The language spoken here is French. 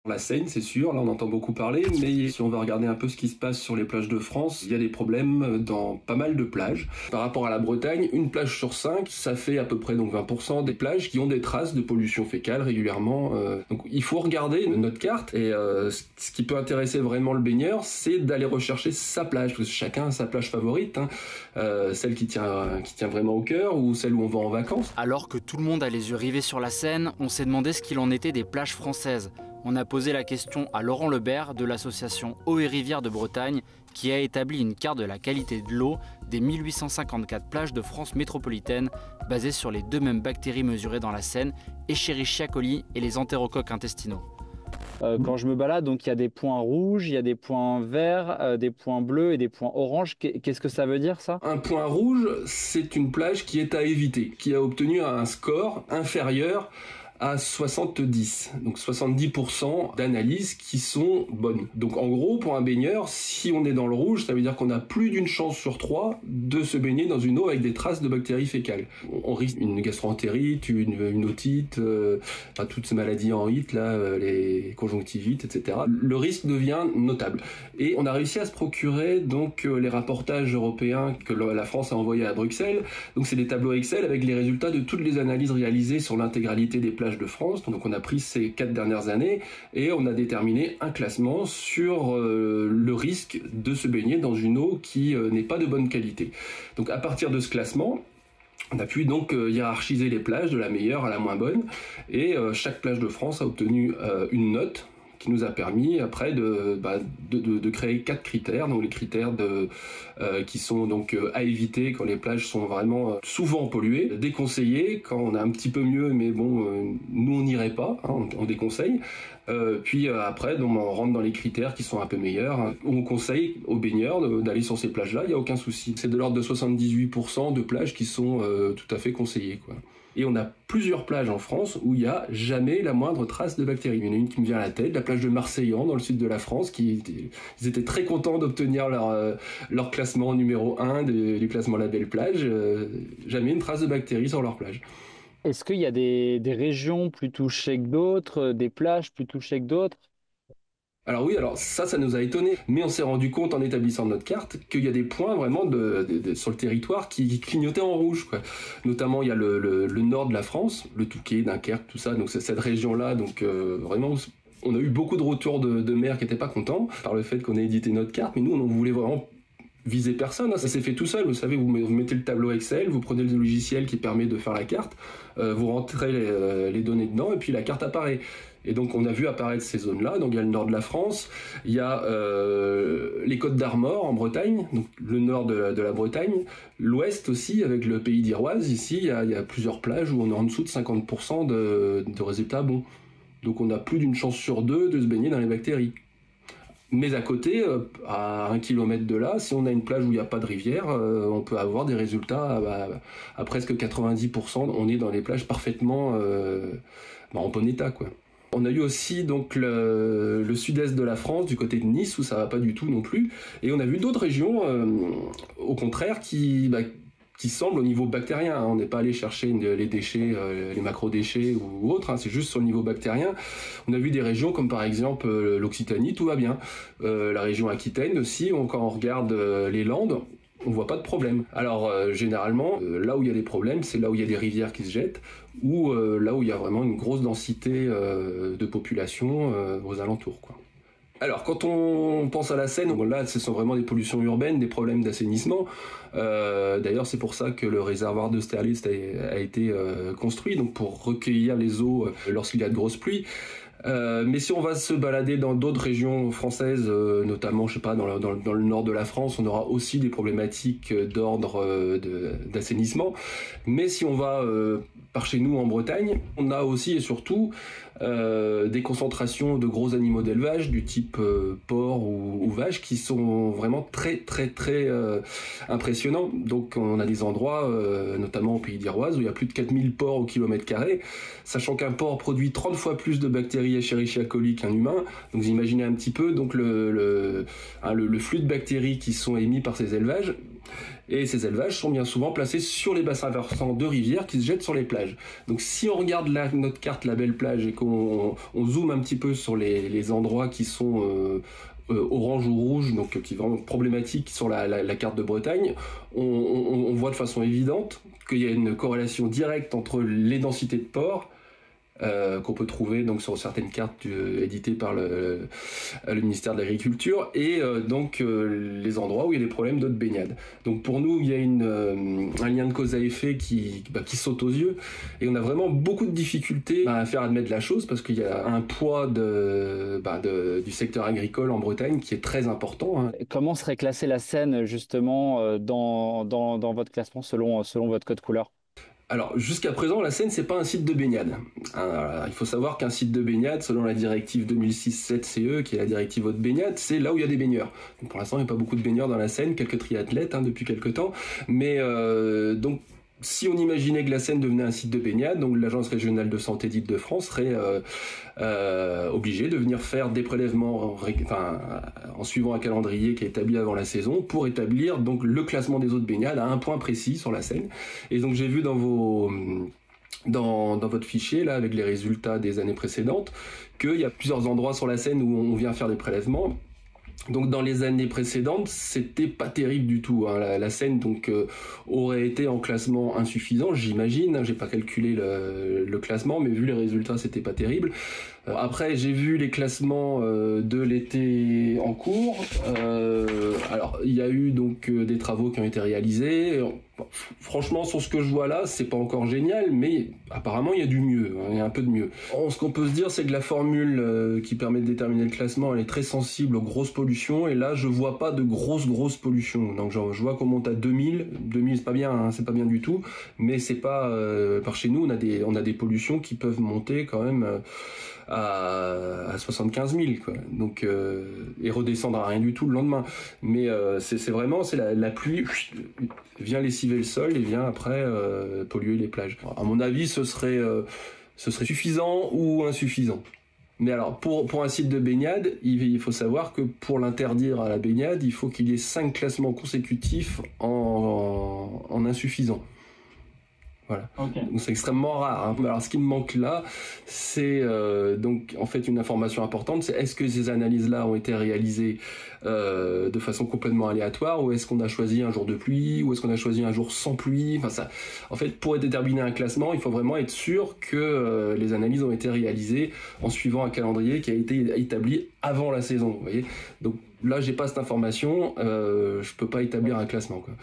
La Seine, c'est sûr, là on entend beaucoup parler, mais si on va regarder un peu ce qui se passe sur les plages de France, il y a des problèmes dans pas mal de plages. Par rapport à la Bretagne, une plage sur 5, ça fait à peu près donc 20% des plages qui ont des traces de pollution fécale régulièrement. Donc il faut regarder notre carte, et ce qui peut intéresser vraiment le baigneur, c'est d'aller rechercher sa plage, parce que chacun a sa plage favorite, celle qui tient vraiment au cœur, ou celle où on va en vacances. Alors que tout le monde a les yeux rivés sur la Seine, on s'est demandé ce qu'il en était des plages françaises. On a posé la question à Laurent Lebert de l'association Eau et Rivières de Bretagne qui a établi une carte de la qualité de l'eau des 1854 plages de France métropolitaine basée sur les deux mêmes bactéries mesurées dans la Seine, Escherichia coli et les entérocoques intestinaux. Quand je me balade, donc il y a des points rouges, il y a des points verts, des points bleus et des points oranges. Qu'est-ce que ça veut dire ça? Un point rouge, c'est une plage qui est à éviter, qui a obtenu un score inférieur à 70, donc 70% d'analyses qui sont bonnes. Donc en gros, pour un baigneur, si on est dans le rouge, ça veut dire qu'on a plus d'une chance sur 3 de se baigner dans une eau avec des traces de bactéries fécales. On risque une gastroentérite, une otite, toutes ces maladies en hit, là, les conjonctivites, etc. Le risque devient notable. Et on a réussi à se procurer donc les rapportages européens que la France a envoyés à Bruxelles. Donc c'est des tableaux Excel avec les résultats de toutes les analyses réalisées sur l'intégralité des plages de France. Donc on a pris ces 4 dernières années et on a déterminé un classement sur le risque de se baigner dans une eau qui n'est pas de bonne qualité. Donc à partir de ce classement, on a pu donc hiérarchiser les plages de la meilleure à la moins bonne, et chaque plage de France a obtenu une note qui nous a permis après de créer 4 critères, donc les critères qui sont donc à éviter quand les plages sont vraiment souvent polluées, déconseillées quand on a un petit peu mieux, mais bon, nous on n'irait pas, on déconseille. Puis après, donc, on rentre dans les critères qui sont un peu meilleurs. On conseille aux baigneurs d'aller sur ces plages-là, il n'y a aucun souci. C'est de l'ordre de 78% de plages qui sont tout à fait conseillées, quoi. Et on a plusieurs plages en France où il n'y a jamais la moindre trace de bactéries. Il y en a une qui me vient à la tête, la plage de Marseillan, dans le sud de la France, ils étaient très contents d'obtenir leur classement numéro 1 du classement Label Plage. Jamais une trace de bactéries sur leur plage. Est-ce qu'il y a des régions plus touchées que d'autres, des plages plus touchées que d'autres? Alors oui, alors ça nous a étonné, mais on s'est rendu compte en établissant notre carte qu'il y a des points vraiment sur le territoire qui clignotaient en rouge, quoi. Notamment il y a le nord de la France, le Touquet, Dunkerque, tout ça, donc c'est cette région-là, donc vraiment on a eu beaucoup de retours de maires qui n'étaient pas contents par le fait qu'on ait édité notre carte, mais nous on voulait vraiment viser personne, ça s'est fait tout seul, vous savez, vous mettez le tableau Excel, vous prenez le logiciel qui permet de faire la carte, vous rentrez les données dedans et puis la carte apparaît. Et donc on a vu apparaître ces zones-là, donc il y a le nord de la France, il y a les Côtes d'Armor en Bretagne, donc le nord de la Bretagne, l'ouest aussi avec le pays d'Iroise, ici il y a plusieurs plages où on est en dessous de 50% de résultats bons. Donc on a plus d'une chance sur 2 de se baigner dans les bactéries. Mais à côté, à 1 kilomètre de là, si on a une plage où il n'y a pas de rivière, on peut avoir des résultats à presque 90%. On est dans les plages parfaitement en bon état, quoi. On a eu aussi donc le sud-est de la France, du côté de Nice, où ça va pas du tout non plus. Et on a vu d'autres régions, au contraire, qui semblent au niveau bactérien. On n'est pas allé chercher les déchets, les macrodéchets ou autres, c'est juste sur le niveau bactérien. On a vu des régions comme par exemple l'Occitanie, tout va bien. La région Aquitaine aussi, quand on regarde les Landes, on voit pas de problème. Alors généralement, là où il y a des problèmes, c'est là où il y a des rivières qui se jettent, ou là où il y a vraiment une grosse densité de population aux alentours, quoi. Alors, quand on pense à la Seine, là, ce sont vraiment des pollutions urbaines, des problèmes d'assainissement. D'ailleurs, c'est pour ça que le réservoir d'Austerlitz a été construit, donc pour recueillir les eaux lorsqu'il y a de grosses pluies. Mais si on va se balader dans d'autres régions françaises, notamment, je sais pas, dans le nord de la France, on aura aussi des problématiques d'ordre d'assainissement. Mais si on va par chez nous en Bretagne, on a aussi et surtout des concentrations de gros animaux d'élevage du type porc ou vaches qui sont vraiment très très très impressionnants. Donc on a des endroits, notamment au pays d'Iroise, où il y a plus de 4000 porcs au kilomètre carré, sachant qu'un porc produit 30 fois plus de bactéries Escherichia coli qu'un humain. Donc vous imaginez un petit peu donc le flux de bactéries qui sont émis par ces élevages. Et ces élevages sont bien souvent placés sur les bassins versants de rivières qui se jettent sur les plages. Donc si on regarde notre carte La Belle Plage et qu'on zoome un petit peu sur les endroits qui sont orange ou rouge, donc qui sont vraiment problématiques sur la carte de Bretagne, on voit de façon évidente qu'il y a une corrélation directe entre les densités de port qu'on peut trouver donc sur certaines cartes éditées par le ministère de l'Agriculture et les endroits où il y a des problèmes d'eau de baignade. Donc pour nous, il y a un lien de cause à effet qui saute aux yeux et on a vraiment beaucoup de difficultés à faire admettre la chose parce qu'il y a un poids du secteur agricole en Bretagne qui est très important. Hein. Comment serait classée la Seine justement dans votre classement selon votre code couleur ? Alors, jusqu'à présent, la Seine, c'est pas un site de baignade. Alors, il faut savoir qu'un site de baignade, selon la directive 2006/7/CE, qui est la directive haute baignade, c'est là où il y a des baigneurs. Donc, pour l'instant, il n'y a pas beaucoup de baigneurs dans la Seine, quelques triathlètes depuis quelques temps. Mais donc, si on imaginait que la Seine devenait un site de baignade, donc l'Agence régionale de santé d'Île-de-France serait obligée de venir faire des prélèvements en suivant un calendrier qui est établi avant la saison pour établir donc le classement des eaux de baignade à un point précis sur la Seine. Et donc j'ai vu dans votre fichier là avec les résultats des années précédentes qu'il y a plusieurs endroits sur la Seine où on vient faire des prélèvements. Donc dans les années précédentes, c'était pas terrible du tout. Hein. La Seine aurait été en classement insuffisant, j'imagine. Hein. J'ai pas calculé le classement, mais vu les résultats, c'était pas terrible. Après, j'ai vu les classements de l'été en cours. Alors, il y a eu donc des travaux qui ont été réalisés. Franchement, sur ce que je vois là, c'est pas encore génial, mais apparemment, il y a du mieux. Hein, il y a un peu de mieux. Ce qu'on peut se dire, c'est que la formule qui permet de déterminer le classement, elle est très sensible aux grosses pollutions. Et là, je vois pas de grosses pollutions. Donc, je vois qu'on monte à 2000. 2000, c'est pas bien, hein, c'est pas bien du tout. Mais c'est pas... par chez nous, on a des pollutions qui peuvent monter quand même... à 75 000 quoi. Donc et redescendre à rien du tout le lendemain, mais c'est vraiment la pluie vient lessiver le sol et vient après polluer les plages. À mon avis ce serait suffisant ou insuffisant. Mais alors pour un site de baignade, il faut savoir que pour l'interdire à la baignade, il faut qu'il y ait 5 classements consécutifs en insuffisant. Voilà. Okay. Donc c'est extrêmement rare. Hein. Alors ce qui me manque là, c'est donc en fait une information importante, c'est est-ce que ces analyses-là ont été réalisées de façon complètement aléatoire ou est-ce qu'on a choisi un jour de pluie ou est-ce qu'on a choisi un jour sans pluie. Enfin ça, en fait, pour déterminer un classement, il faut vraiment être sûr que les analyses ont été réalisées en suivant un calendrier qui a été établi avant la saison. Vous voyez. Donc là, j'ai pas cette information, je peux pas établir un classement. Quoi.